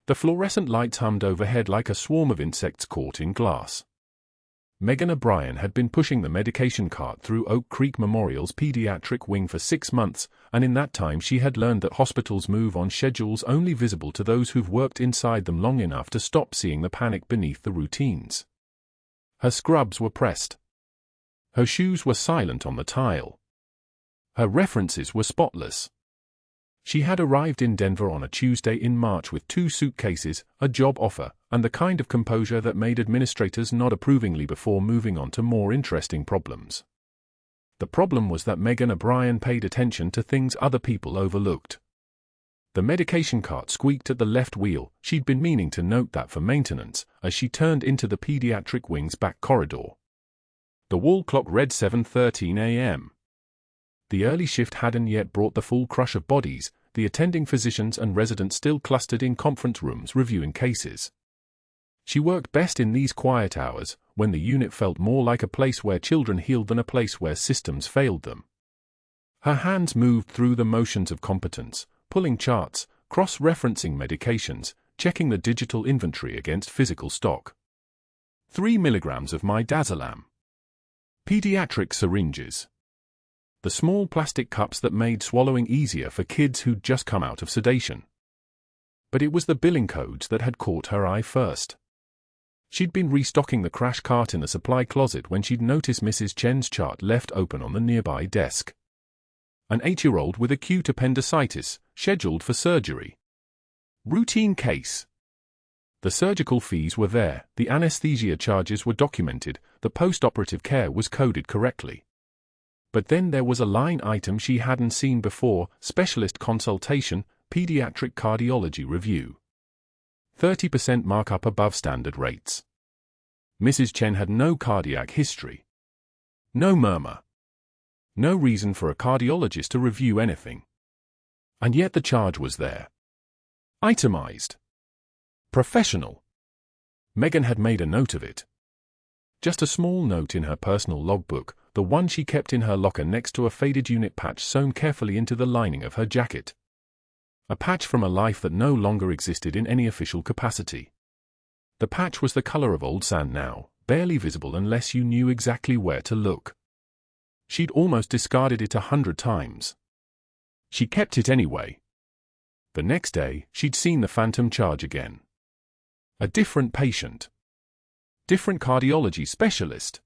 The fluorescent lights hummed overhead like a swarm of insects caught in glass. Megan O'Brien had been pushing the medication cart through Oak Creek Memorial's pediatric wing for 6 months, and in that time she had learned that hospitals move on schedules only visible to those who've worked inside them long enough to stop seeing the panic beneath the routines. Her scrubs were pressed. Her shoes were silent on the tile. Her references were spotless. She had arrived in Denver on a Tuesday in March with 2 suitcases, a job offer, and the kind of composure that made administrators nod approvingly before moving on to more interesting problems. The problem was that Megan O'Brien paid attention to things other people overlooked. The medication cart squeaked at the left wheel. She'd been meaning to note that for maintenance, as she turned into the pediatric wing's back corridor. The wall clock read 7:13 a.m. The early shift hadn't yet brought the full crush of bodies. The attending physicians and residents still clustered in conference rooms reviewing cases. She worked best in these quiet hours, when the unit felt more like a place where children healed than a place where systems failed them. Her hands moved through the motions of competence, pulling charts, cross-referencing medications, checking the digital inventory against physical stock. 3 milligrams of midazolam. Pediatric syringes. The small plastic cups that made swallowing easier for kids who'd just come out of sedation. But it was the billing codes that had caught her eye first. She'd been restocking the crash cart in the supply closet when she'd noticed Mrs. Chen's chart left open on the nearby desk. An 8-year-old with acute appendicitis, scheduled for surgery. Routine case. The surgical fees were there, the anesthesia charges were documented, the post-operative care was coded correctly. But then there was a line item she hadn't seen before: specialist consultation, pediatric cardiology review. 30% markup above standard rates. Mrs. Chen had no cardiac history. No murmur. No reason for a cardiologist to review anything. And yet the charge was there. Itemized. Professional. Megan had made a note of it. Just a small note in her personal logbook, the one she kept in her locker next to a faded unit patch sewn carefully into the lining of her jacket. A patch from a life that no longer existed in any official capacity. The patch was the color of old sand now, barely visible unless you knew exactly where to look. She'd almost discarded it 100 times. She kept it anyway. The next day, she'd seen the phantom charge again. A different patient. Different cardiology specialist.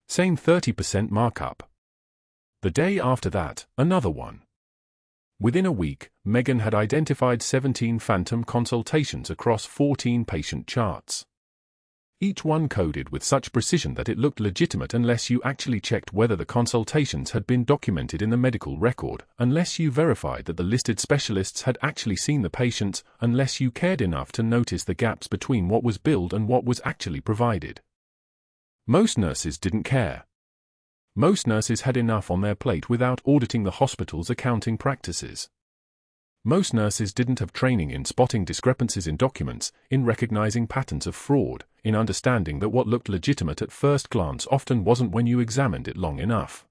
Same 30% markup. The day after that, another one. Within a week, Megan had identified 17 phantom consultations across 14 patient charts. Each one coded with such precision that it looked legitimate unless you actually checked whether the consultations had been documented in the medical record, unless you verified that the listed specialists had actually seen the patients, unless you cared enough to notice the gaps between what was billed and what was actually provided. Most nurses didn't care. Most nurses had enough on their plate without auditing the hospital's accounting practices. Most nurses didn't have training in spotting discrepancies in documents, in recognizing patterns of fraud, in understanding that what looked legitimate at first glance often wasn't when you examined it long enough.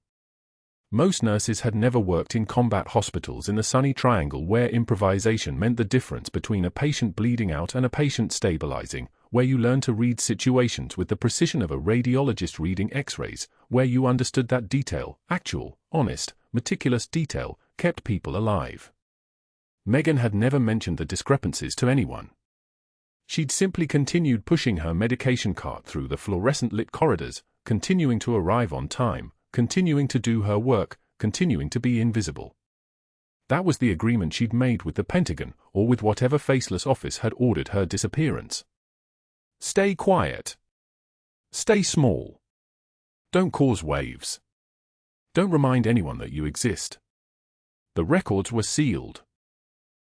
Most nurses had never worked in combat hospitals in the Sunny Triangle, where improvisation meant the difference between a patient bleeding out and a patient stabilizing, where you learned to read situations with the precision of a radiologist reading X-rays, where you understood that detail, actual, honest, meticulous detail, kept people alive. Megan had never mentioned the discrepancies to anyone. She'd simply continued pushing her medication cart through the fluorescent-lit corridors, continuing to arrive on time, continuing to do her work, continuing to be invisible. That was the agreement she'd made with the Pentagon, or with whatever faceless office had ordered her disappearance. Stay quiet. Stay small. Don't cause waves. Don't remind anyone that you exist. The records were sealed.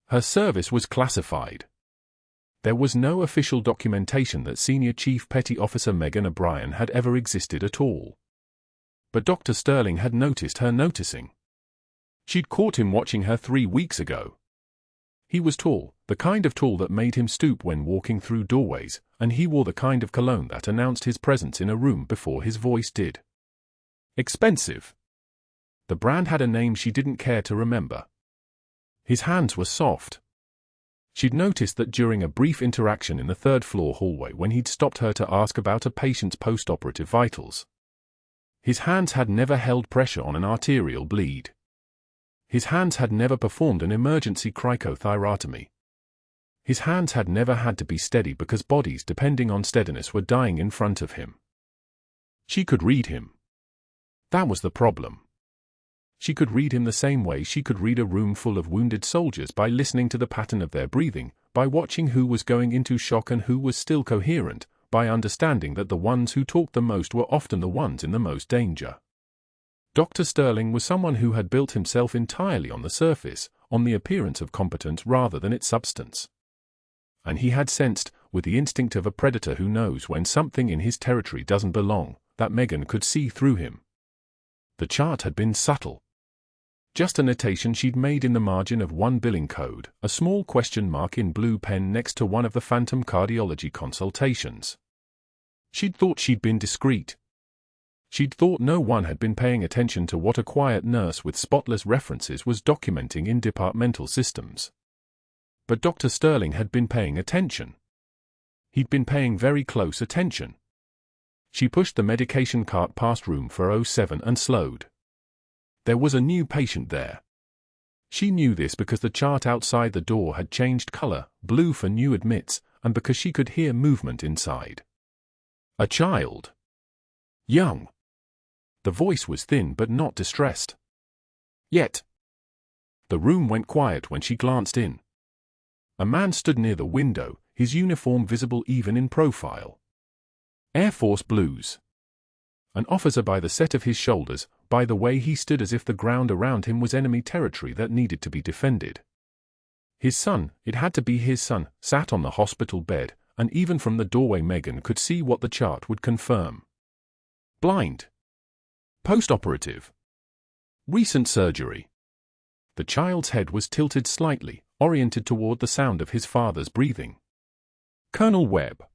Her service was classified. There was no official documentation that Senior Chief Petty Officer Megan O'Brien had ever existed at all. But Dr. Sterling had noticed her noticing. She'd caught him watching her 3 weeks ago. He was tall, the kind of tall that made him stoop when walking through doorways, and he wore the kind of cologne that announced his presence in a room before his voice did. Expensive. The brand had a name she didn't care to remember. His hands were soft. She'd noticed that during a brief interaction in the third-floor hallway when he'd stopped her to ask about a patient's post-operative vitals. His hands had never held pressure on an arterial bleed. His hands had never performed an emergency cricothyrotomy. His hands had never had to be steady because bodies depending on steadiness were dying in front of him. She could read him. That was the problem. She could read him the same way she could read a room full of wounded soldiers, by listening to the pattern of their breathing, by watching who was going into shock and who was still coherent, by understanding that the ones who talked the most were often the ones in the most danger. Dr. Sterling was someone who had built himself entirely on the surface, on the appearance of competence rather than its substance. And he had sensed, with the instinct of a predator who knows when something in his territory doesn't belong, that Megan could see through him. The chart had been subtle. Just a notation she'd made in the margin of one billing code, a small question mark in blue pen next to one of the phantom cardiology consultations. She'd thought she'd been discreet. She'd thought no one had been paying attention to what a quiet nurse with spotless references was documenting in departmental systems. But Dr. Sterling had been paying attention. He'd been paying very close attention. She pushed the medication cart past room 407 and slowed. There was a new patient there. She knew this because the chart outside the door had changed color, blue for new admits, and because she could hear movement inside. A child. Young. The voice was thin but not distressed. Yet. The room went quiet when she glanced in. A man stood near the window, his uniform visible even in profile. Air Force Blues. An officer by the set of his shoulders, by the way he stood, as if the ground around him was enemy territory that needed to be defended. His son, it had to be his son, sat on the hospital bed, and even from the doorway Megan could see what the chart would confirm. Blind. Post-operative. Recent surgery. The child's head was tilted slightly, oriented toward the sound of his father's breathing. Colonel Webb.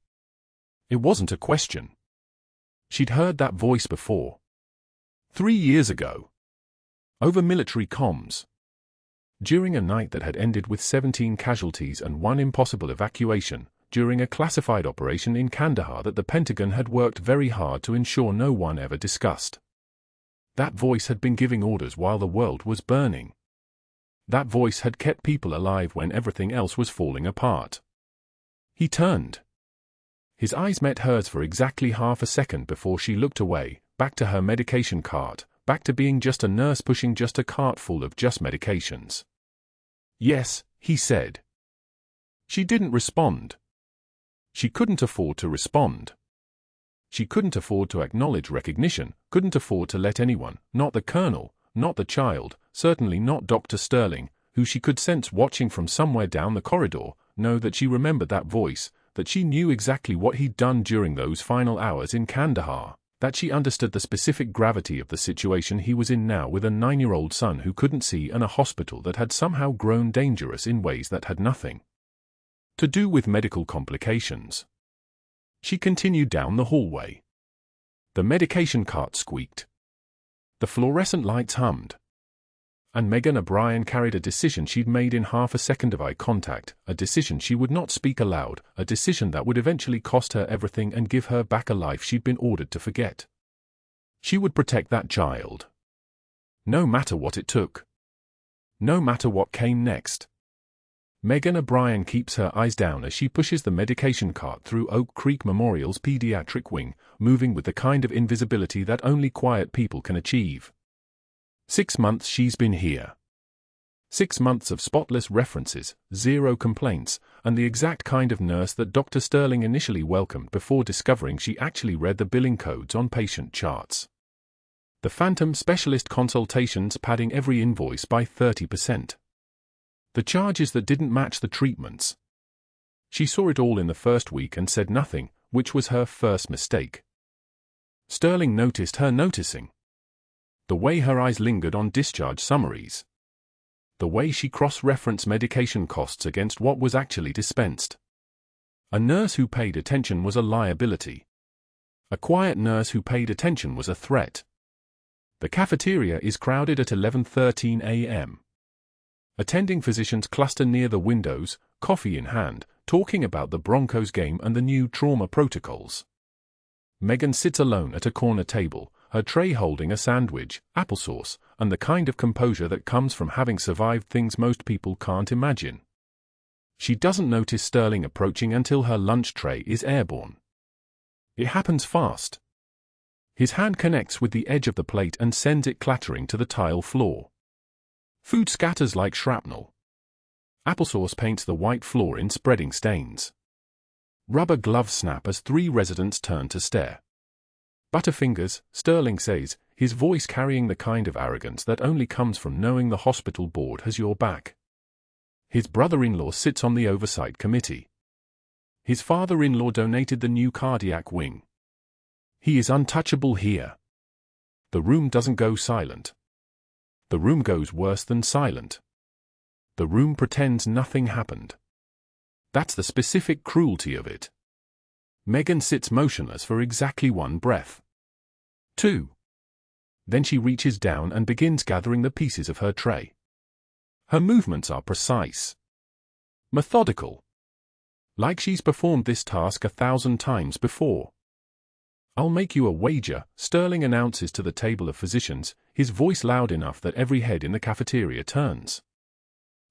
It wasn't a question. She'd heard that voice before. 3 years ago. Over military comms. During a night that had ended with 17 casualties and 1 impossible evacuation, during a classified operation in Kandahar that the Pentagon had worked very hard to ensure no one ever discussed. That voice had been giving orders while the world was burning. That voice had kept people alive when everything else was falling apart. He turned. His eyes met hers for exactly half a second before she looked away, back to her medication cart, back to being just a nurse pushing just a cart full of just medications. Yes, he said. She didn't respond. She couldn't afford to respond. She couldn't afford to acknowledge recognition, couldn't afford to let anyone, not the colonel, not the child, certainly not Dr. Sterling, who she could sense watching from somewhere down the corridor, know that she remembered that voice, that she knew exactly what he'd done during those final hours in Kandahar, that she understood the specific gravity of the situation he was in now with a 9-year-old son who couldn't see and a hospital that had somehow grown dangerous in ways that had nothing to do with medical complications. She continued down the hallway. The medication cart squeaked. The fluorescent lights hummed. And Megan O'Brien carried a decision she'd made in half a second of eye contact, a decision she would not speak aloud, a decision that would eventually cost her everything and give her back a life she'd been ordered to forget. She would protect that child. No matter what it took. No matter what came next. Megan O'Brien keeps her eyes down as she pushes the medication cart through Oak Creek Memorial's pediatric wing, moving with the kind of invisibility that only quiet people can achieve. 6 months she's been here. 6 months of spotless references, 0 complaints, and the exact kind of nurse that Dr. Sterling initially welcomed before discovering she actually read the billing codes on patient charts. The phantom specialist consultations padding every invoice by 30%. The charges that didn't match the treatments. She saw it all in the first week and said nothing, which was her first mistake. Sterling noticed her noticing. The way her eyes lingered on discharge summaries. The way she cross-referenced medication costs against what was actually dispensed. A nurse who paid attention was a liability. A quiet nurse who paid attention was a threat. The cafeteria is crowded at 11:13 a.m. Attending physicians cluster near the windows, coffee in hand, talking about the Broncos game and the new trauma protocols. Megan sits alone at a corner table, her tray holding a sandwich, applesauce, and the kind of composure that comes from having survived things most people can't imagine. She doesn't notice Sterling approaching until her lunch tray is airborne. It happens fast. His hand connects with the edge of the plate and sends it clattering to the tile floor. Food scatters like shrapnel. Applesauce paints the white floor in spreading stains. Rubber gloves snap as 3 residents turn to stare. Butterfingers, Sterling says, his voice carrying the kind of arrogance that only comes from knowing the hospital board has your back. His brother-in-law sits on the oversight committee. His father-in-law donated the new cardiac wing. He is untouchable here. The room doesn't go silent. The room goes worse than silent. The room pretends nothing happened. That's the specific cruelty of it. Megan sits motionless for exactly 1 breath. 2. Then she reaches down and begins gathering the pieces of her tray. Her movements are precise. Methodical. Like she's performed this task 1,000 times before. "I'll make you a wager," Sterling announces to the table of physicians, his voice loud enough that every head in the cafeteria turns.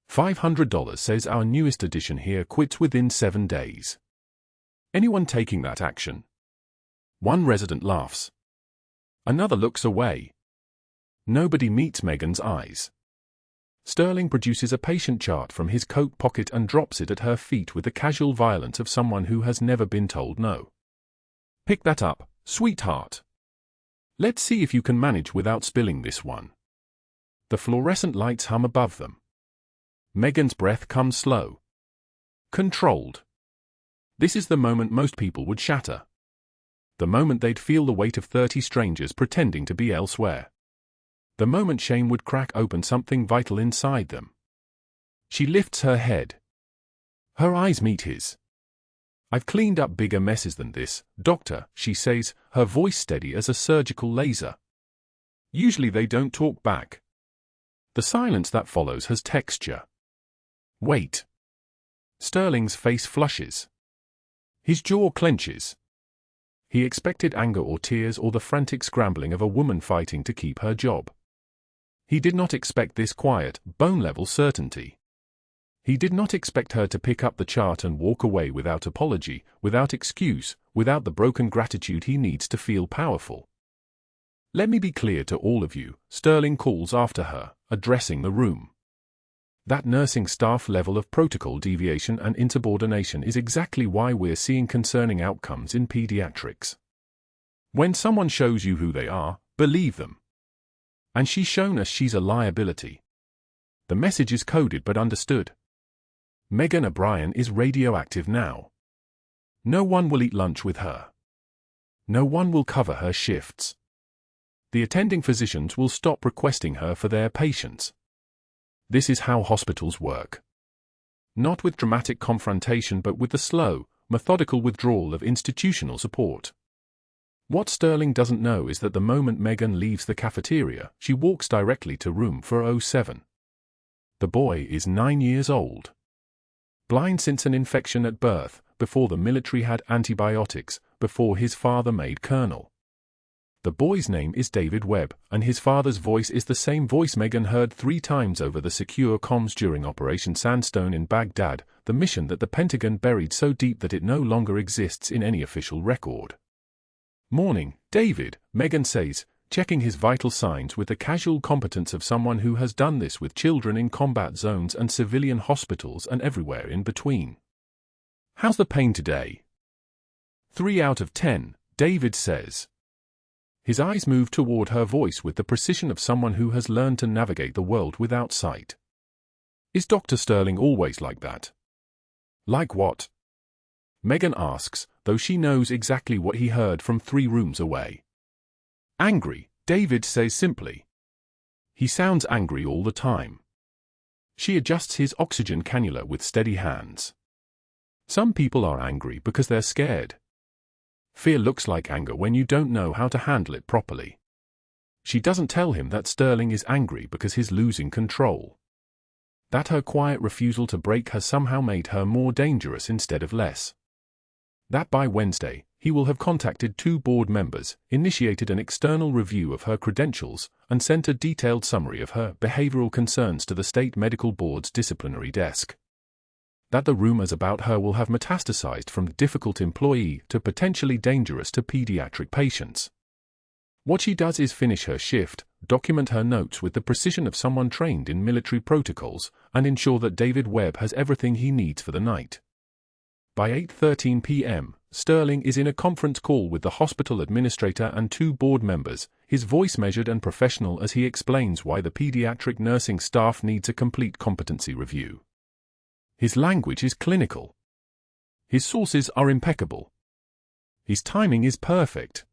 $500 says our newest addition here quits within 7 days. Anyone taking that action? One resident laughs. Another looks away. Nobody meets Megan's eyes. Sterling produces a patient chart from his coat pocket and drops it at her feet with the casual violence of someone who has never been told no. "Pick that up, sweetheart. Let's see if you can manage without spilling this one." The fluorescent lights hum above them. Megan's breath comes slow. Controlled. This is the moment most people would shatter. The moment they'd feel the weight of 30 strangers pretending to be elsewhere. The moment shame would crack open something vital inside them. She lifts her head. Her eyes meet his. "I've cleaned up bigger messes than this, doctor," she says, her voice steady as a surgical laser. Usually they don't talk back. The silence that follows has texture. Wait. Sterling's face flushes. His jaw clenches. He expected anger or tears or the frantic scrambling of a woman fighting to keep her job. He did not expect this quiet, bone-level certainty. He did not expect her to pick up the chart and walk away without apology, without excuse, without the broken gratitude he needs to feel powerful. "Let me be clear to all of you," Sterling calls after her, addressing the room. That nursing staff level of protocol deviation and insubordination is exactly why we're seeing concerning outcomes in pediatrics. When someone shows you who they are, believe them. And she's shown us she's a liability. The message is coded but understood. Megan O'Brien is radioactive now. No one will eat lunch with her. No one will cover her shifts. The attending physicians will stop requesting her for their patients. This is how hospitals work. Not with dramatic confrontation but with the slow, methodical withdrawal of institutional support. What Sterling doesn't know is that the moment Megan leaves the cafeteria, she walks directly to room 407. The boy is 9 years old. Blind since an infection at birth, before the military had antibiotics, before his father made colonel. The boy's name is David Webb, and his father's voice is the same voice Megan heard 3 times over the secure comms during Operation Sandstone in Baghdad, the mission that the Pentagon buried so deep that it no longer exists in any official record. "Morning, David," Megan says, checking his vital signs with the casual competence of someone who has done this with children in combat zones and civilian hospitals and everywhere in between. "How's the pain today?" 3 out of 10, David says. His eyes move toward her voice with the precision of someone who has learned to navigate the world without sight. "Is Dr. Sterling always like that?" "Like what?" Megan asks, though she knows exactly what he heard from 3 rooms away. "Angry," David says simply. "He sounds angry all the time." She adjusts his oxygen cannula with steady hands. Some people are angry because they're scared. Fear looks like anger when you don't know how to handle it properly. She doesn't tell him that Sterling is angry because he's losing control. That her quiet refusal to break has somehow made her more dangerous instead of less. That by Wednesday, he will have contacted 2 board members, initiated an external review of her credentials, and sent a detailed summary of her behavioral concerns to the State Medical Board's disciplinary desk. That the rumors about her will have metastasized from difficult employee to potentially dangerous to pediatric patients. What she does is finish her shift, document her notes with the precision of someone trained in military protocols, and ensure that David Webb has everything he needs for the night. By 8:13 p.m., Sterling is in a conference call with the hospital administrator and 2 board members, his voice measured and professional as he explains why the pediatric nursing staff needs a complete competency review. His language is clinical. His sources are impeccable. His timing is perfect.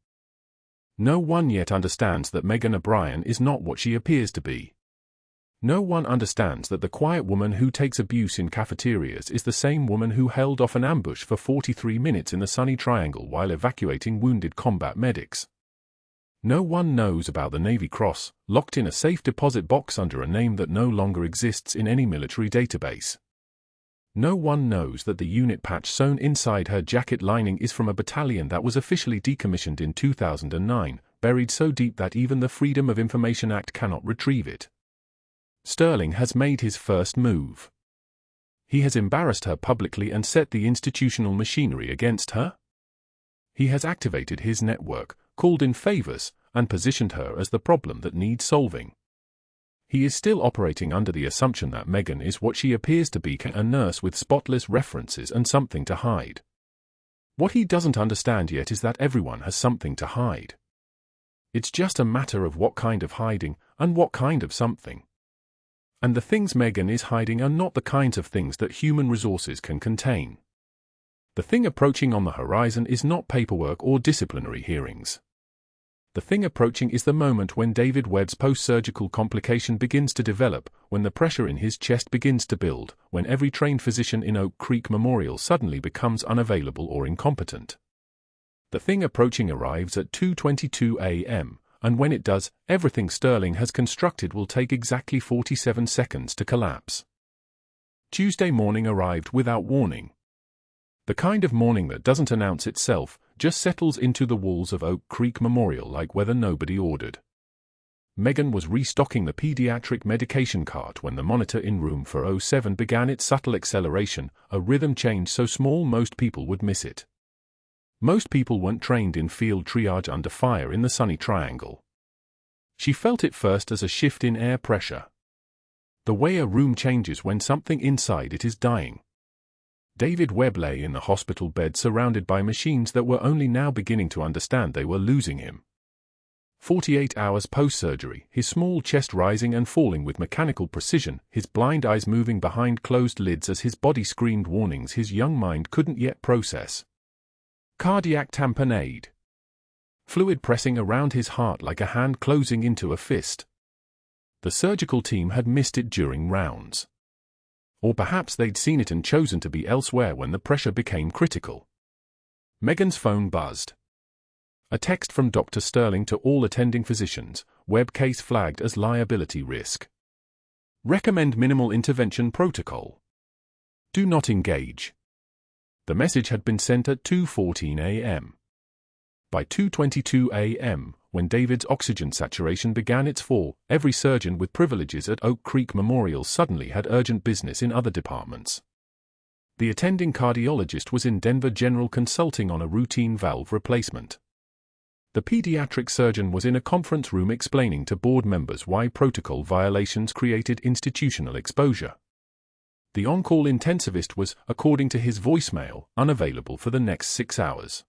No one yet understands that Megan O'Brien is not what she appears to be. No one understands that the quiet woman who takes abuse in cafeterias is the same woman who held off an ambush for 43 minutes in the Sunny Triangle while evacuating wounded combat medics. No one knows about the Navy Cross, locked in a safe deposit box under a name that no longer exists in any military database. No one knows that the unit patch sewn inside her jacket lining is from a battalion that was officially decommissioned in 2009, buried so deep that even the Freedom of Information Act cannot retrieve it. Sterling has made his first move. He has embarrassed her publicly and set the institutional machinery against her. He has activated his network, called in favors, and positioned her as the problem that needs solving. He is still operating under the assumption that Megan is what she appears to be, a nurse with spotless references and something to hide. What he doesn't understand yet is that everyone has something to hide. It's just a matter of what kind of hiding, and what kind of something. And the things Megan is hiding are not the kinds of things that human resources can contain. The thing approaching on the horizon is not paperwork or disciplinary hearings. The thing approaching is the moment when David Webb's post-surgical complication begins to develop, when the pressure in his chest begins to build, when every trained physician in Oak Creek Memorial suddenly becomes unavailable or incompetent. The thing approaching arrives at 2:22 a.m., and when it does, everything Sterling has constructed will take exactly 47 seconds to collapse. Tuesday morning arrived without warning. The kind of morning that doesn't announce itself, just settles into the walls of Oak Creek Memorial like weather nobody ordered. Megan was restocking the pediatric medication cart when the monitor in room 407 began its subtle acceleration, a rhythm change so small most people would miss it. Most people weren't trained in field triage under fire in the Sunny Triangle. She felt it first as a shift in air pressure. The way a room changes when something inside it is dying. David Webb lay in the hospital bed surrounded by machines that were only now beginning to understand they were losing him. 48 hours post-surgery, his small chest rising and falling with mechanical precision, his blind eyes moving behind closed lids as his body screamed warnings his young mind couldn't yet process. Cardiac tamponade. Fluid pressing around his heart like a hand closing into a fist. The surgical team had missed it during rounds. Or perhaps they'd seen it and chosen to be elsewhere when the pressure became critical. Megan's phone buzzed. A text from Dr. Sterling to all attending physicians, Webb case flagged as liability risk. Recommend minimal intervention protocol. Do not engage. The message had been sent at 2:14 a.m. By 2:22 a.m., when David's oxygen saturation began its fall, every surgeon with privileges at Oak Creek Memorial suddenly had urgent business in other departments. The attending cardiologist was in Denver General consulting on a routine valve replacement. The pediatric surgeon was in a conference room explaining to board members why protocol violations created institutional exposure. The on-call intensivist was, according to his voicemail, unavailable for the next 6 hours.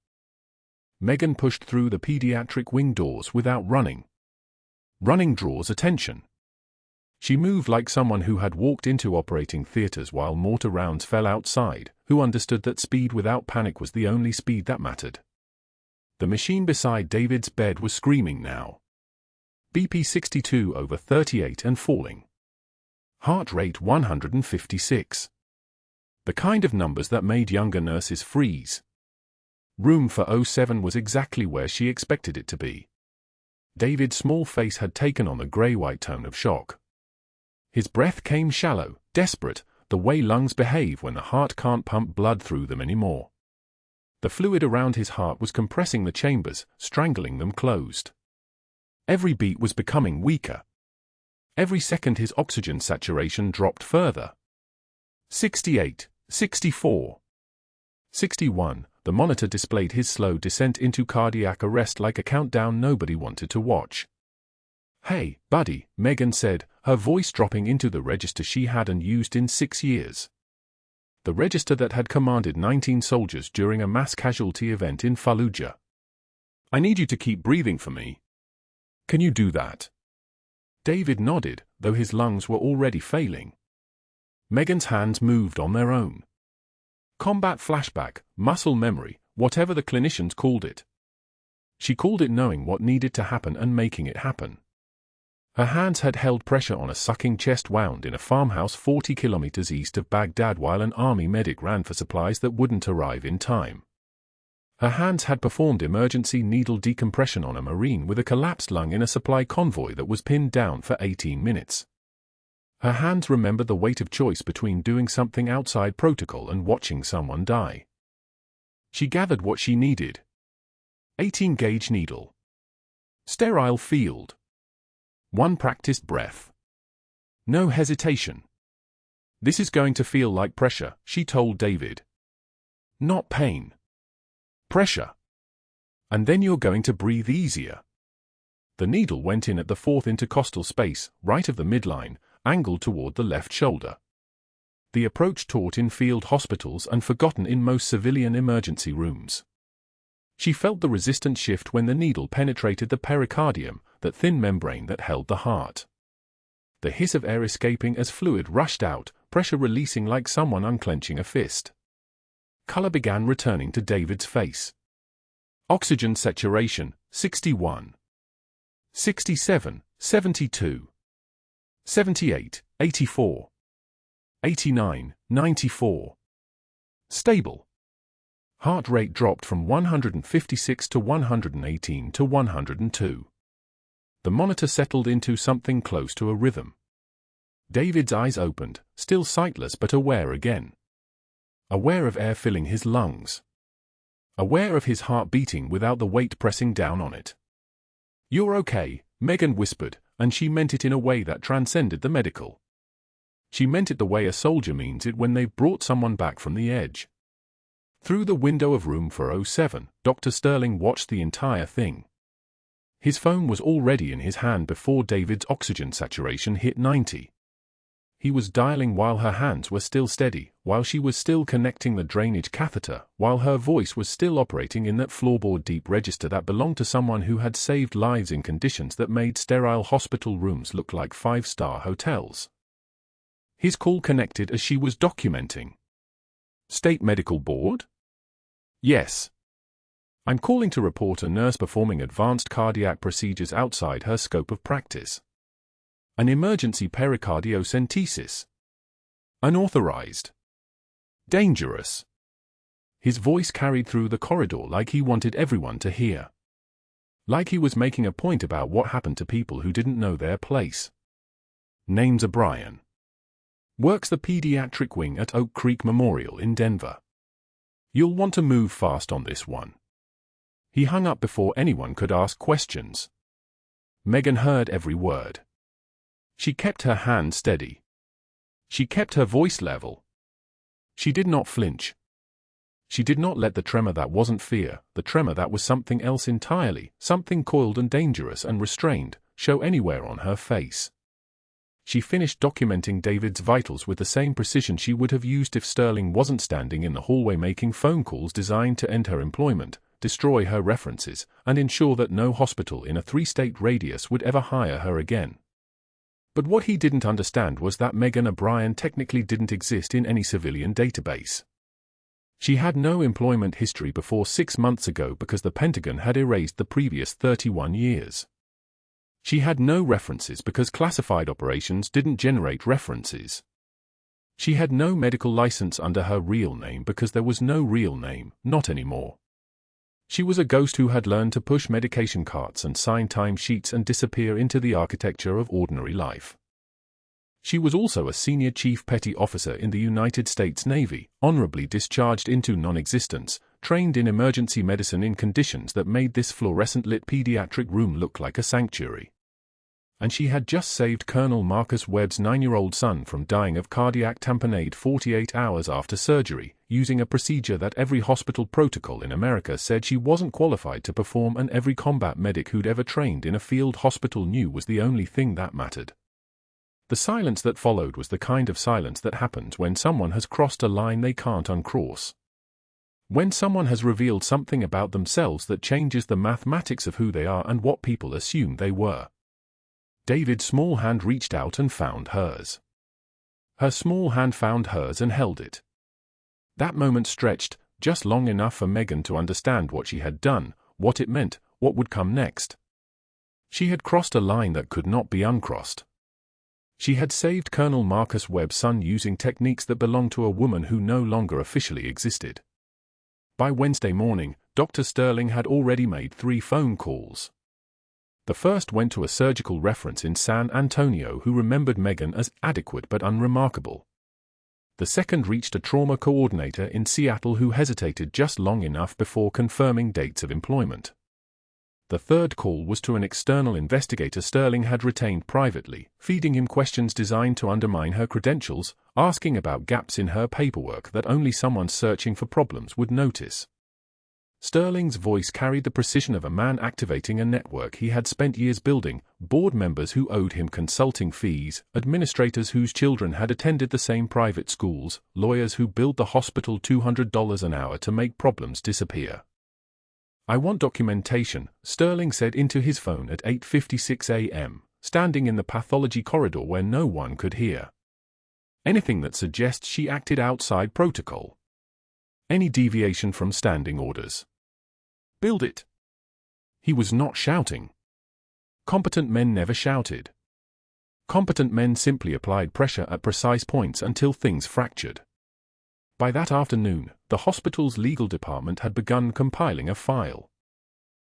Megan pushed through the pediatric wing doors without running. Running draws attention. She moved like someone who had walked into operating theaters while mortar rounds fell outside, who understood that speed without panic was the only speed that mattered. The machine beside David's bed was screaming now. BP 62/38 and falling. Heart rate 156. The kind of numbers that made younger nurses freeze. Room 407 was exactly where she expected it to be. David's small face had taken on the grey-white tone of shock. His breath came shallow, desperate, the way lungs behave when the heart can't pump blood through them anymore. The fluid around his heart was compressing the chambers, strangling them closed. Every beat was becoming weaker. Every second his oxygen saturation dropped further. 68, 64, 61. The monitor displayed his slow descent into cardiac arrest like a countdown nobody wanted to watch. "Hey, buddy," Megan said, her voice dropping into the register she hadn't used in 6 years. The register that had commanded 19 soldiers during a mass casualty event in Fallujah. "I need you to keep breathing for me. Can you do that?" David nodded, though his lungs were already failing. Megan's hands moved on their own. Combat flashback, muscle memory, whatever the clinicians called it. She called it knowing what needed to happen and making it happen. Her hands had held pressure on a sucking chest wound in a farmhouse 40 kilometers east of Baghdad while an army medic ran for supplies that wouldn't arrive in time. Her hands had performed emergency needle decompression on a Marine with a collapsed lung in a supply convoy that was pinned down for 18 minutes. Her hands remembered the weight of choice between doing something outside protocol and watching someone die. She gathered what she needed. 18-gauge needle. Sterile field. One practiced breath. No hesitation. "This is going to feel like pressure," she told David. "Not pain. Pressure. And then you're going to breathe easier." The needle went in at the fourth intercostal space, right of the midline, angled toward the left shoulder. The approach taught in field hospitals and forgotten in most civilian emergency rooms. She felt the resistance shift when the needle penetrated the pericardium, that thin membrane that held the heart. The hiss of air escaping as fluid rushed out, pressure releasing like someone unclenching a fist. Color began returning to David's face. Oxygen saturation, 61. 67, 72. 78, 84. 89, 94. Stable. Heart rate dropped from 156 to 118 to 102. The monitor settled into something close to a rhythm. David's eyes opened, still sightless but aware again. Aware of air filling his lungs. Aware of his heart beating without the weight pressing down on it. "You're okay," Megan whispered, and she meant it in a way that transcended the medical. She meant it the way a soldier means it when they've brought someone back from the edge. Through the window of room 407, Dr. Sterling watched the entire thing. His phone was already in his hand before David's oxygen saturation hit 90. He was dialing while her hands were still steady, while she was still connecting the drainage catheter, while her voice was still operating in that floorboard deep register that belonged to someone who had saved lives in conditions that made sterile hospital rooms look like 5-star hotels. His call connected as she was documenting. "State Medical Board?" "Yes. I'm calling to report a nurse performing advanced cardiac procedures outside her scope of practice. An emergency pericardiocentesis. Unauthorized. Dangerous." His voice carried through the corridor like he wanted everyone to hear. Like he was making a point about what happened to people who didn't know their place. "Name's O'Brien. Works the pediatric wing at Oak Creek Memorial in Denver. You'll want to move fast on this one." He hung up before anyone could ask questions. Megan heard every word. She kept her hand steady. She kept her voice level. She did not flinch. She did not let the tremor that wasn't fear, the tremor that was something else entirely, something coiled and dangerous and restrained, show anywhere on her face. She finished documenting David's vitals with the same precision she would have used if Sterling wasn't standing in the hallway making phone calls designed to end her employment, destroy her references, and ensure that no hospital in a 3-state radius would ever hire her again. But what he didn't understand was that Megan O'Brien technically didn't exist in any civilian database. She had no employment history before 6 months ago because the Pentagon had erased the previous 31 years. She had no references because classified operations didn't generate references. She had no medical license under her real name because there was no real name, not anymore. She was a ghost who had learned to push medication carts and sign time sheets and disappear into the architecture of ordinary life. She was also a senior chief petty officer in the United States Navy, honorably discharged into non-existence, trained in emergency medicine in conditions that made this fluorescent-lit pediatric room look like a sanctuary. And she had just saved Colonel Marcus Webb's 9-year-old son from dying of cardiac tamponade 48 hours after surgery, using a procedure that every hospital protocol in America said she wasn't qualified to perform and every combat medic who'd ever trained in a field hospital knew was the only thing that mattered. The silence that followed was the kind of silence that happens when someone has crossed a line they can't uncross. When someone has revealed something about themselves that changes the mathematics of who they are and what people assume they were. David's small hand reached out and found hers. Her small hand found hers and held it. That moment stretched, just long enough for Megan to understand what she had done, what it meant, what would come next. She had crossed a line that could not be uncrossed. She had saved Colonel Marcus Webb's son using techniques that belonged to a woman who no longer officially existed. By Wednesday morning, Dr. Sterling had already made 3 phone calls. The first went to a surgical reference in San Antonio who remembered Megan as adequate but unremarkable. The second reached a trauma coordinator in Seattle who hesitated just long enough before confirming dates of employment. The third call was to an external investigator Sterling had retained privately, feeding him questions designed to undermine her credentials, asking about gaps in her paperwork that only someone searching for problems would notice. Sterling's voice carried the precision of a man activating a network he had spent years building, board members who owed him consulting fees, administrators whose children had attended the same private schools, lawyers who billed the hospital $200 an hour to make problems disappear. "I want documentation," Sterling said into his phone at 8:56 a.m., standing in the pathology corridor where no one could hear. "Anything that suggests she acted outside protocol. Any deviation from standing orders. Build it." He was not shouting. Competent men never shouted. Competent men simply applied pressure at precise points until things fractured. By that afternoon, the hospital's legal department had begun compiling a file.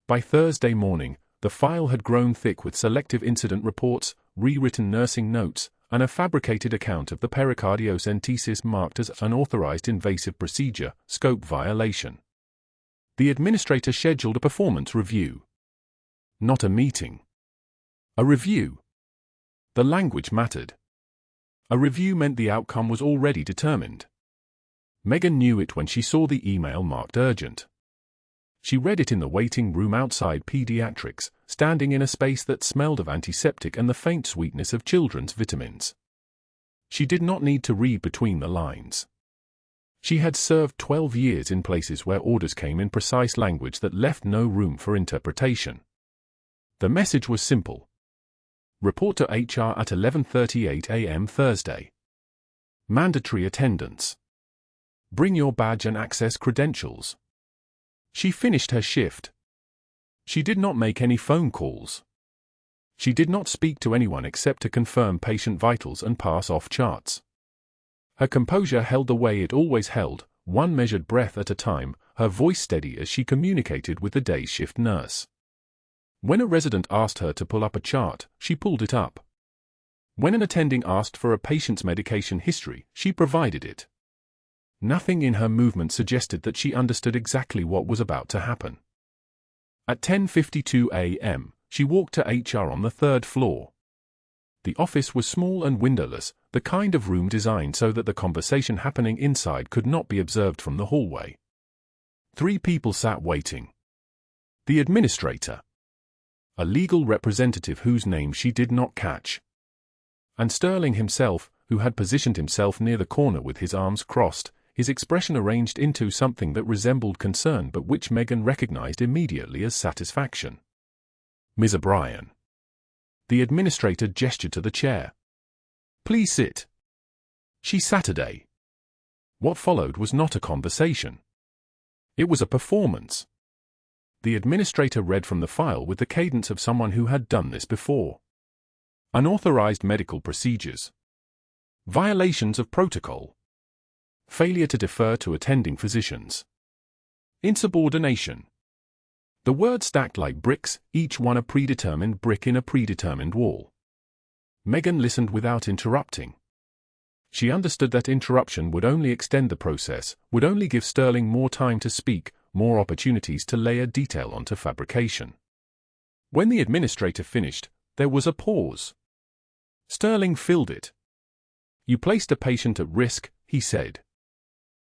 By Thursday morning, the file had grown thick with selective incident reports, rewritten nursing notes, and a fabricated account of the pericardiocentesis marked as unauthorized invasive procedure, scope violation. The administrator scheduled a performance review. Not a meeting. A review. The language mattered. A review meant the outcome was already determined. Megan knew it when she saw the email marked urgent. She read it in the waiting room outside pediatrics, standing in a space that smelled of antiseptic and the faint sweetness of children's vitamins. She did not need to read between the lines. She had served 12 years in places where orders came in precise language that left no room for interpretation. The message was simple. Report to HR at 11:38 a.m. Thursday. Mandatory attendance. Bring your badge and access credentials. She finished her shift. She did not make any phone calls. She did not speak to anyone except to confirm patient vitals and pass off charts. Her composure held the way it always held, one measured breath at a time, her voice steady as she communicated with the day shift nurse. When a resident asked her to pull up a chart, she pulled it up. When an attending asked for a patient's medication history, she provided it. Nothing in her movement suggested that she understood exactly what was about to happen. At 10:52 a.m., she walked to HR on the 3rd floor. The office was small and windowless, the kind of room designed so that the conversation happening inside could not be observed from the hallway. 3 people sat waiting. The administrator. A legal representative whose name she did not catch. And Sterling himself, who had positioned himself near the corner with his arms crossed, his expression arranged into something that resembled concern but which Megan recognized immediately as satisfaction. "Ms. O'Brien." The administrator gestured to the chair. "Please sit." She sat. What followed was not a conversation. It was a performance. The administrator read from the file with the cadence of someone who had done this before. Unauthorized medical procedures. Violations of protocol. Failure to defer to attending physicians. Insubordination. The words stacked like bricks, each one a predetermined brick in a predetermined wall. Megan listened without interrupting. She understood that interruption would only extend the process, would only give Sterling more time to speak, more opportunities to layer detail onto fabrication. When the administrator finished, there was a pause. Sterling filled it. "You placed a patient at risk," he said.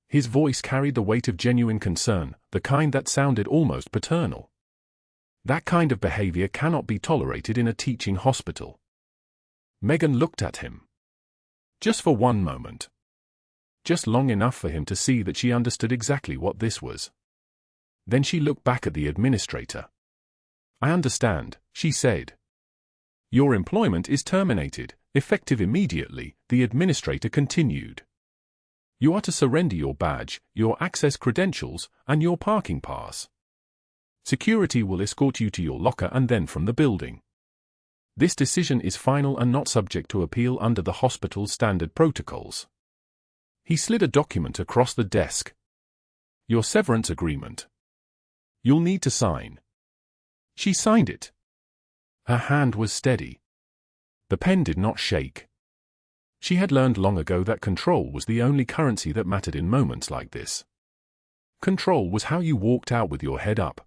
His voice carried the weight of genuine concern, the kind that sounded almost paternal. That kind of behavior cannot be tolerated in a teaching hospital. Megan looked at him. Just for one moment. Just long enough for him to see that she understood exactly what this was. Then she looked back at the administrator. "I understand," she said. "Your employment is terminated, effective immediately," the administrator continued. "You are to surrender your badge, your access credentials, and your parking pass. Security will escort you to your locker and then from the building. This decision is final and not subject to appeal under the hospital's standard protocols." He slid a document across the desk. "Your severance agreement. You'll need to sign." She signed it. Her hand was steady. The pen did not shake. She had learned long ago that control was the only currency that mattered in moments like this. Control was how you walked out with your head up.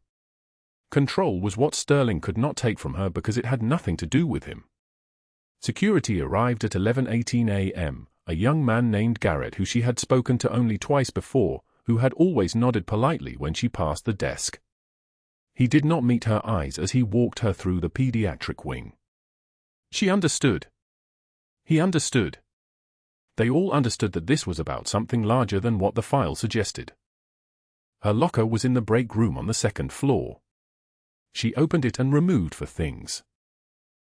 Control was what Sterling could not take from her because it had nothing to do with him. Security arrived at 11:18 a.m., a young man named Garrett who she had spoken to only twice before, who had always nodded politely when she passed the desk. He did not meet her eyes as he walked her through the pediatric wing. She understood. He understood. They all understood that this was about something larger than what the file suggested. Her locker was in the break room on the second floor. She opened it and removed four things.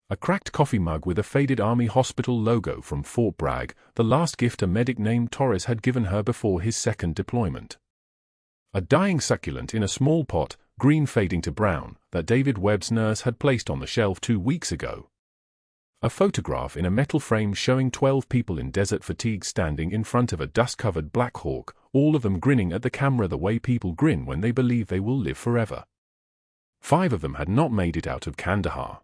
A cracked coffee mug with a faded Army hospital logo from Fort Bragg, the last gift a medic named Torres had given her before his second deployment. A dying succulent in a small pot, green fading to brown, that David Webb's nurse had placed on the shelf 2 weeks ago. A photograph in a metal frame showing 12 people in desert fatigue standing in front of a dust-covered Black Hawk, all of them grinning at the camera the way people grin when they believe they will live forever. 5 of them had not made it out of Kandahar.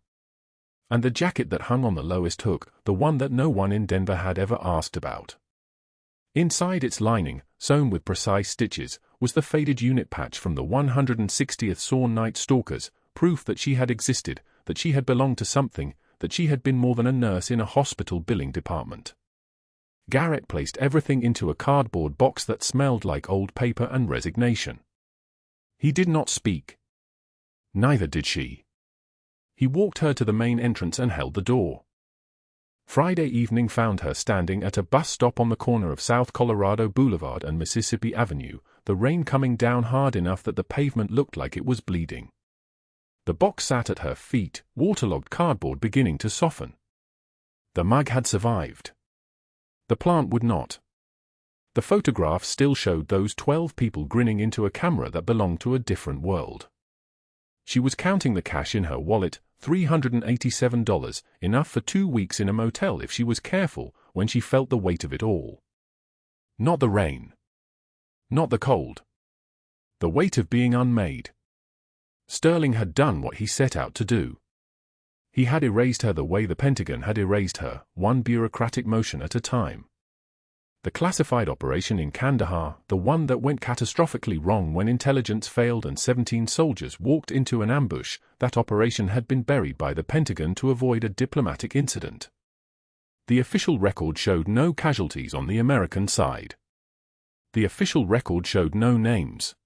And the jacket that hung on the lowest hook, the one that no one in Denver had ever asked about. Inside its lining, sewn with precise stitches, was the faded unit patch from the 160th Saw Night Stalkers, proof that she had existed, that she had belonged to something, that she had been more than a nurse in a hospital billing department. Garrett placed everything into a cardboard box that smelled like old paper and resignation. He did not speak. Neither did she. He walked her to the main entrance and held the door. Friday evening found her standing at a bus stop on the corner of South Colorado Boulevard and Mississippi Avenue, the rain coming down hard enough that the pavement looked like it was bleeding. The box sat at her feet, waterlogged cardboard beginning to soften. The mug had survived. The plant would not. The photograph still showed those 12 people grinning into a camera that belonged to a different world. She was counting the cash in her wallet, $387, enough for 2 weeks in a motel if she was careful, when she felt the weight of it all. Not the rain. Not the cold. The weight of being unmade. Sterling had done what he set out to do. He had erased her the way the Pentagon had erased her, one bureaucratic motion at a time. The classified operation in Kandahar, the one that went catastrophically wrong when intelligence failed and 17 soldiers walked into an ambush, that operation had been buried by the Pentagon to avoid a diplomatic incident. The official record showed no casualties on the American side. The official record showed no names.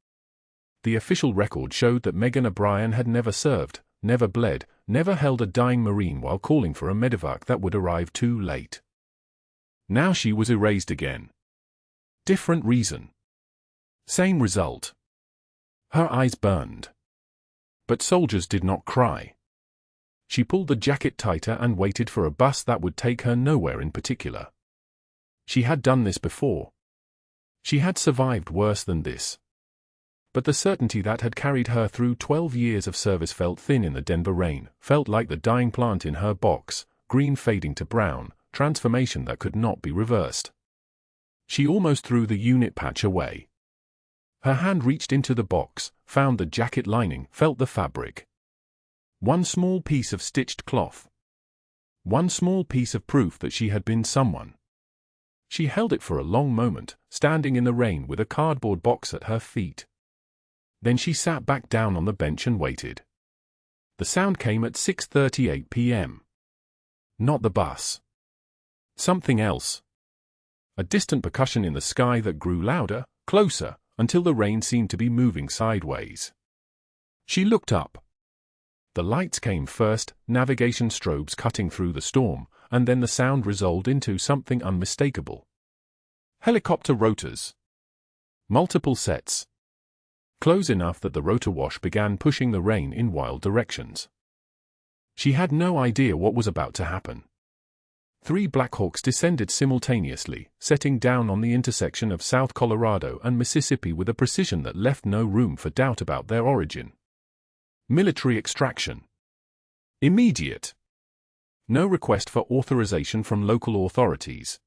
The official record showed that Megan O'Brien had never served, never bled, never held a dying Marine while calling for a medevac that would arrive too late. Now she was erased again. Different reason. Same result. Her eyes burned. But soldiers did not cry. She pulled the jacket tighter and waited for a bus that would take her nowhere in particular. She had done this before. She had survived worse than this. But the certainty that had carried her through 12 years of service felt thin in the Denver rain, felt like the dying plant in her box, green fading to brown, transformation that could not be reversed. She almost threw the unit patch away. Her hand reached into the box, found the jacket lining, felt the fabric. One small piece of stitched cloth. One small piece of proof that she had been someone. She held it for a long moment, standing in the rain with a cardboard box at her feet. Then she sat back down on the bench and waited. The sound came at 6:38 p.m. Not the bus. Something else. A distant percussion in the sky that grew louder, closer, until the rain seemed to be moving sideways. She looked up. The lights came first, navigation strobes cutting through the storm, and then the sound resolved into something unmistakable. Helicopter rotors. Multiple sets. Close enough that the rotor wash began pushing the rain in wild directions. She had no idea what was about to happen. 3 Blackhawks descended simultaneously, setting down on the intersection of South Colorado and Mississippi with a precision that left no room for doubt about their origin. Military extraction. Immediate. No request for authorization from local authorities.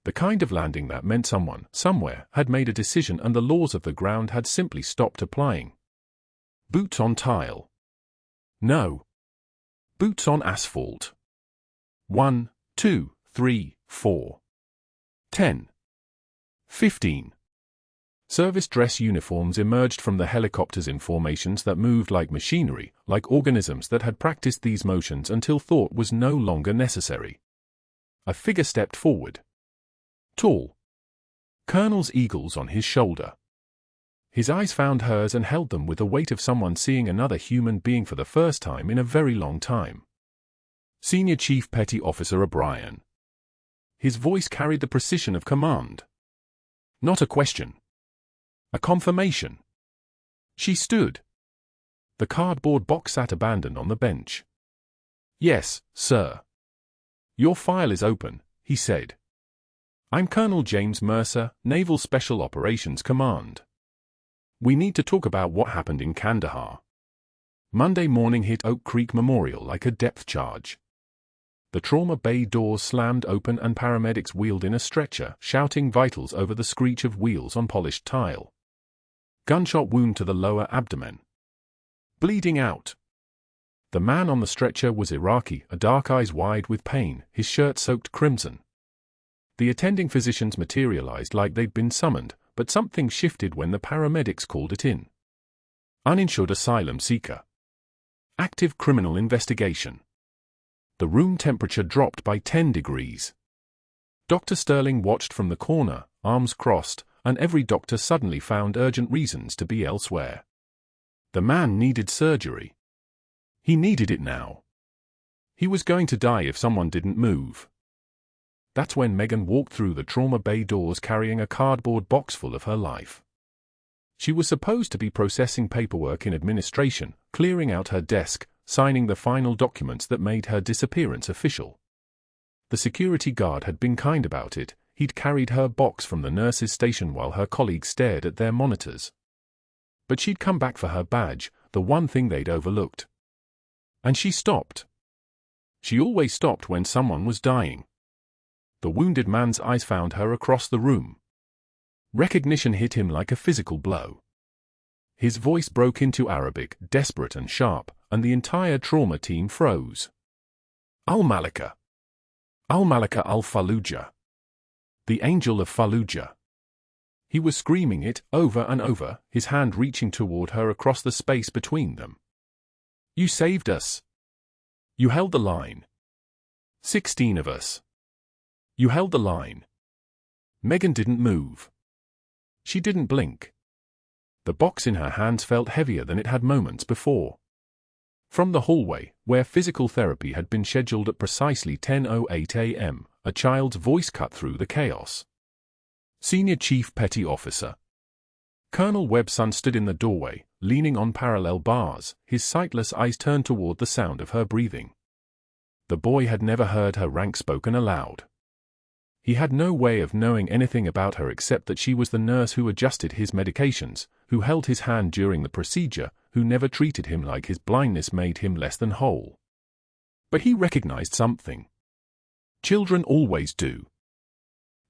The kind of landing that meant someone, somewhere, had made a decision and the laws of the ground had simply stopped applying. Boots on tile. No. Boots on asphalt. 1, 2, 3, 4. 10. 15. Service dress uniforms emerged from the helicopters in formations that moved like machinery, like organisms that had practiced these motions until thought was no longer necessary. A figure stepped forward. Tall. Colonel's eagles on his shoulder. His eyes found hers and held them with the weight of someone seeing another human being for the first time in a very long time. Senior Chief Petty Officer O'Brien. His voice carried the precision of command. Not a question. A confirmation. She stood. The cardboard box sat abandoned on the bench. Yes, sir. Your file is open, he said. I'm Colonel James Mercer, Naval Special Operations Command. We need to talk about what happened in Kandahar. Monday morning hit Oak Creek Memorial like a depth charge. The trauma bay doors slammed open and paramedics wheeled in a stretcher, shouting vitals over the screech of wheels on polished tile. Gunshot wound to the lower abdomen. Bleeding out. The man on the stretcher was Iraqi, dark eyes wide with pain, his shirt soaked crimson. The attending physicians materialized like they'd been summoned, but something shifted when the paramedics called it in. Uninsured asylum seeker. Active criminal investigation. The room temperature dropped by 10 degrees. Dr. Sterling watched from the corner, arms crossed, and every doctor suddenly found urgent reasons to be elsewhere. The man needed surgery. He needed it now. He was going to die if someone didn't move. That's when Megan walked through the trauma bay doors carrying a cardboard box full of her life. She was supposed to be processing paperwork in administration, clearing out her desk, signing the final documents that made her disappearance official. The security guard had been kind about it. He'd carried her box from the nurse's station while her colleagues stared at their monitors. But she'd come back for her badge, the one thing they'd overlooked. And she stopped. She always stopped when someone was dying. The wounded man's eyes found her across the room. Recognition hit him like a physical blow. His voice broke into Arabic, desperate and sharp, and the entire trauma team froze. Al-Malika. Al-Malika al-Fallujah. The Angel of Fallujah. He was screaming it, over and over, his hand reaching toward her across the space between them. You saved us. You held the line. 16 of us. You held the line. Megan didn't move. She didn't blink. The box in her hands felt heavier than it had moments before. From the hallway, where physical therapy had been scheduled at precisely 10:08 a.m., a child's voice cut through the chaos. Senior Chief Petty Officer. Colonel Webson stood in the doorway, leaning on parallel bars, his sightless eyes turned toward the sound of her breathing. The boy had never heard her rank spoken aloud. He had no way of knowing anything about her except that she was the nurse who adjusted his medications, who held his hand during the procedure, who never treated him like his blindness made him less than whole. But he recognized something. Children always do.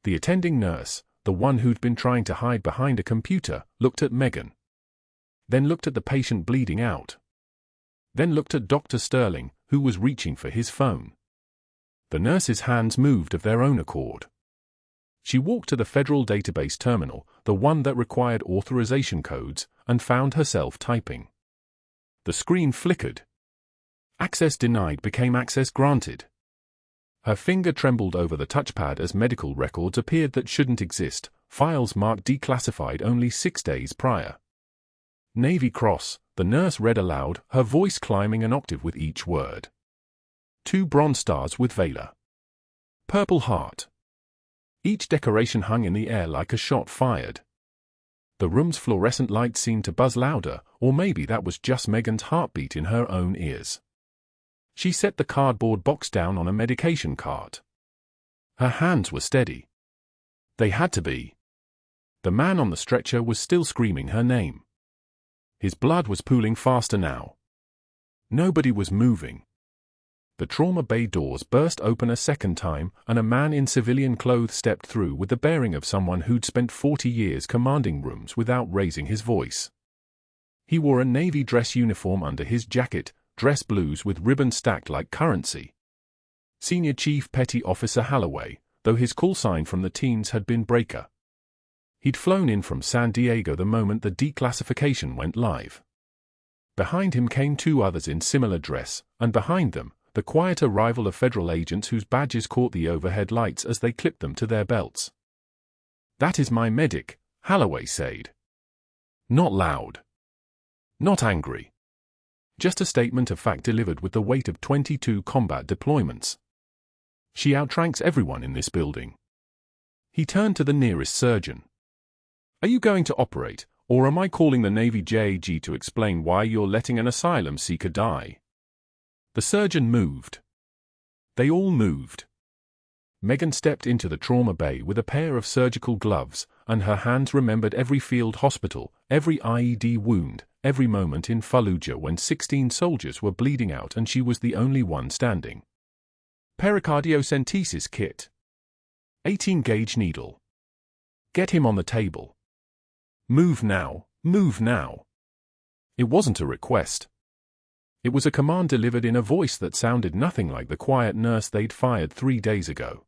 The attending nurse, the one who'd been trying to hide behind a computer, looked at Megan. Then looked at the patient bleeding out. Then looked at Dr. Sterling, who was reaching for his phone. The nurse's hands moved of their own accord. She walked to the federal database terminal, the one that required authorization codes, and found herself typing. The screen flickered. Access denied became access granted. Her finger trembled over the touchpad as medical records appeared that shouldn't exist, files marked declassified only 6 days prior. Navy Cross, the nurse read aloud, her voice climbing an octave with each word. 2 bronze stars with Valor. Purple Heart. Each decoration hung in the air like a shot fired. The room's fluorescent lights seemed to buzz louder, or maybe that was just Megan's heartbeat in her own ears. She set the cardboard box down on a medication cart. Her hands were steady. They had to be. The man on the stretcher was still screaming her name. His blood was pooling faster now. Nobody was moving. The trauma bay doors burst open a second time, and a man in civilian clothes stepped through with the bearing of someone who'd spent 40 years commanding rooms without raising his voice. He wore a navy dress uniform under his jacket, dress blues with ribbons stacked like currency. Senior Chief Petty Officer Holloway, though his call sign from the teens had been Breaker. He'd flown in from San Diego the moment the declassification went live. Behind him came 2 others in similar dress, and behind them, the quiet arrival of federal agents whose badges caught the overhead lights as they clipped them to their belts. "That is my medic," Holloway said. Not loud. Not angry. Just a statement of fact delivered with the weight of 22 combat deployments. "She outranks everyone in this building." He turned to the nearest surgeon. "Are you going to operate, or am I calling the Navy JAG to explain why you're letting an asylum seeker die?" The surgeon moved. They all moved. Megan stepped into the trauma bay with a pair of surgical gloves, and her hands remembered every field hospital, every IED wound, every moment in Fallujah when 16 soldiers were bleeding out and she was the only one standing. Pericardiocentesis kit. 18-gauge needle. Get him on the table. Move now, move now. It wasn't a request. It was a command delivered in a voice that sounded nothing like the quiet nurse they'd fired 3 days ago.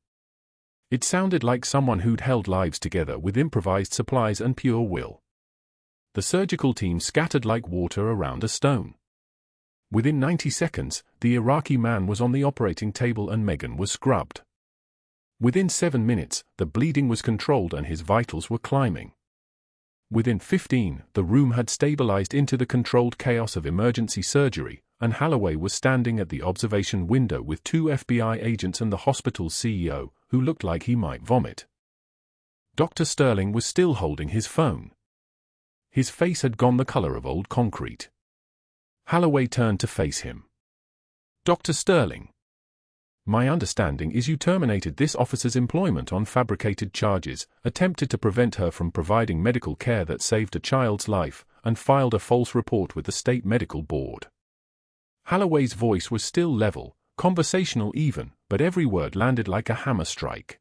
It sounded like someone who'd held lives together with improvised supplies and pure will. The surgical team scattered like water around a stone. Within 90 seconds, the Iraqi man was on the operating table and Megan was scrubbed. Within 7 minutes, the bleeding was controlled and his vitals were climbing. Within 15, the room had stabilized into the controlled chaos of emergency surgery, and Holloway was standing at the observation window with 2 FBI agents and the hospital's CEO, who looked like he might vomit. Dr. Sterling was still holding his phone. His face had gone the color of old concrete. Holloway turned to face him. "Dr. Sterling, my understanding is you terminated this officer's employment on fabricated charges, attempted to prevent her from providing medical care that saved a child's life, and filed a false report with the state medical board." Holloway's voice was still level, conversational even, but every word landed like a hammer strike.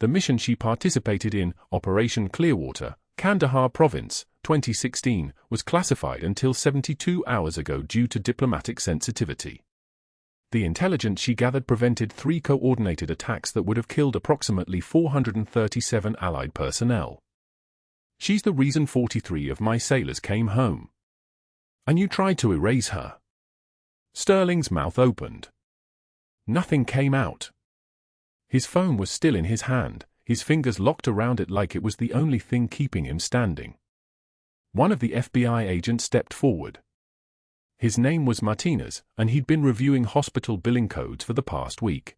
The mission she participated in, Operation Clearwater, Kandahar Province, 2016, was classified until 72 hours ago due to diplomatic sensitivity. The intelligence she gathered prevented 3 coordinated attacks that would have killed approximately 437 Allied personnel. She's the reason 43 of my sailors came home. And you tried to erase her. Sterling's mouth opened. Nothing came out. His phone was still in his hand, his fingers locked around it like it was the only thing keeping him standing. One of the FBI agents stepped forward. His name was Martinez, and he'd been reviewing hospital billing codes for the past week.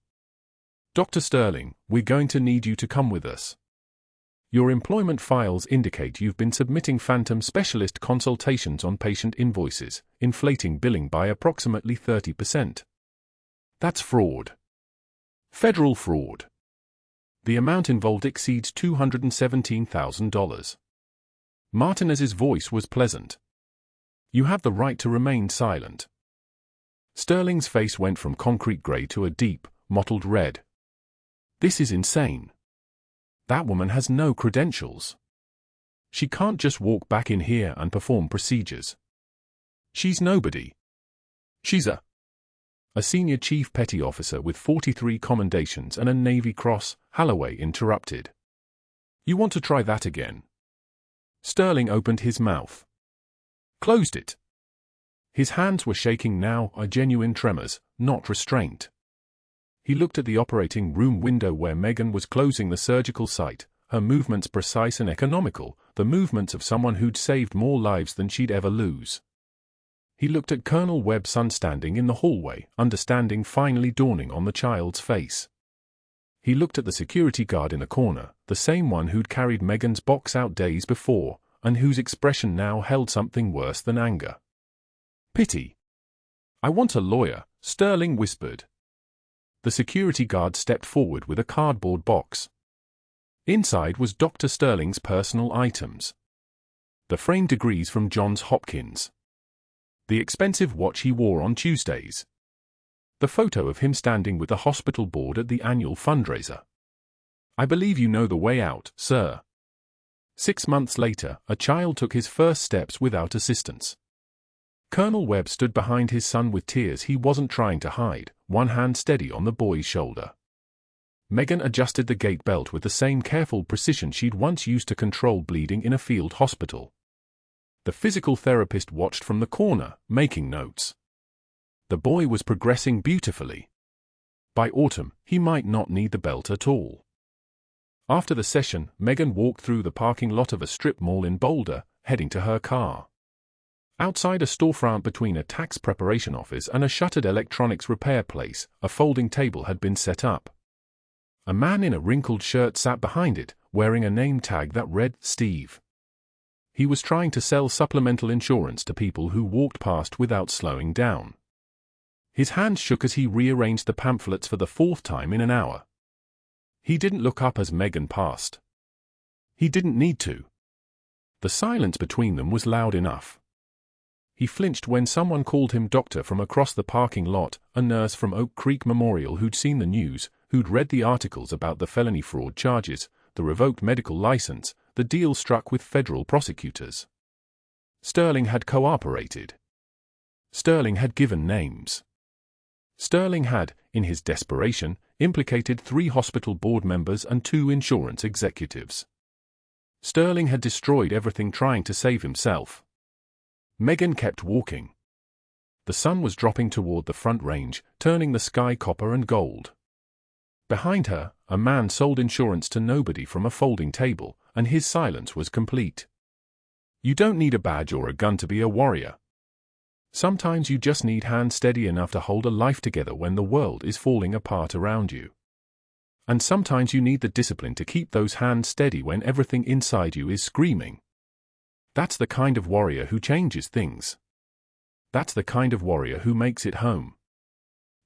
"Dr. Sterling, we're going to need you to come with us. Your employment files indicate you've been submitting phantom specialist consultations on patient invoices, inflating billing by approximately 30%. That's fraud. Federal fraud. The amount involved exceeds $217,000. Martinez's voice was pleasant. "You have the right to remain silent." Sterling's face went from concrete gray to a deep, mottled red. "This is insane. That woman has no credentials. She can't just walk back in here and perform procedures. She's nobody. She's a..." A senior chief petty officer with 43 commendations and a Navy Cross, Holloway interrupted. You want to try that again? Sterling opened his mouth. Closed it. His hands were shaking now, genuine tremors, not restraint. He looked at the operating room window where Megan was closing the surgical site, her movements precise and economical, the movements of someone who'd saved more lives than she'd ever lose. He looked at Colonel Webb's son standing in the hallway, understanding finally dawning on the child's face. He looked at the security guard in the corner, the same one who'd carried Megan's box out days before, and whose expression now held something worse than anger. Pity. I want a lawyer, Sterling whispered. The security guard stepped forward with a cardboard box. Inside was Dr. Sterling's personal items. The framed degrees from Johns Hopkins. The expensive watch he wore on Tuesdays. The photo of him standing with the hospital board at the annual fundraiser. I believe you know the way out, sir. 6 months later, a child took his first steps without assistance. Colonel Webb stood behind his son with tears he wasn't trying to hide, one hand steady on the boy's shoulder. Megan adjusted the gait belt with the same careful precision she'd once used to control bleeding in a field hospital. The physical therapist watched from the corner, making notes. The boy was progressing beautifully. By autumn, he might not need the belt at all. After the session, Megan walked through the parking lot of a strip mall in Boulder, heading to her car. Outside a storefront between a tax preparation office and a shuttered electronics repair place, a folding table had been set up. A man in a wrinkled shirt sat behind it, wearing a name tag that read, Steve. He was trying to sell supplemental insurance to people who walked past without slowing down. His hands shook as he rearranged the pamphlets for the 4th time in an hour. He didn't look up as Megan passed. He didn't need to. The silence between them was loud enough. He flinched when someone called him doctor from across the parking lot, a nurse from Oak Creek Memorial who'd seen the news, who'd read the articles about the felony fraud charges, the revoked medical license, the deal struck with federal prosecutors. Sterling had cooperated. Sterling had given names. Sterling had, in his desperation, implicated 3 hospital board members and 2 insurance executives. Sterling had destroyed everything trying to save himself. Megan kept walking. The sun was dropping toward the front range, turning the sky copper and gold. Behind her, a man sold insurance to nobody from a folding table, and his silence was complete. You don't need a badge or a gun to be a warrior. Sometimes you just need hands steady enough to hold a life together when the world is falling apart around you. And sometimes you need the discipline to keep those hands steady when everything inside you is screaming. That's the kind of warrior who changes things. That's the kind of warrior who makes it home.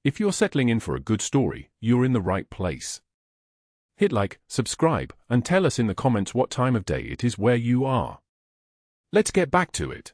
If you're settling in for a good story, you're in the right place. Hit like, subscribe, and tell us in the comments what time of day it is where you are. Let's get back to it.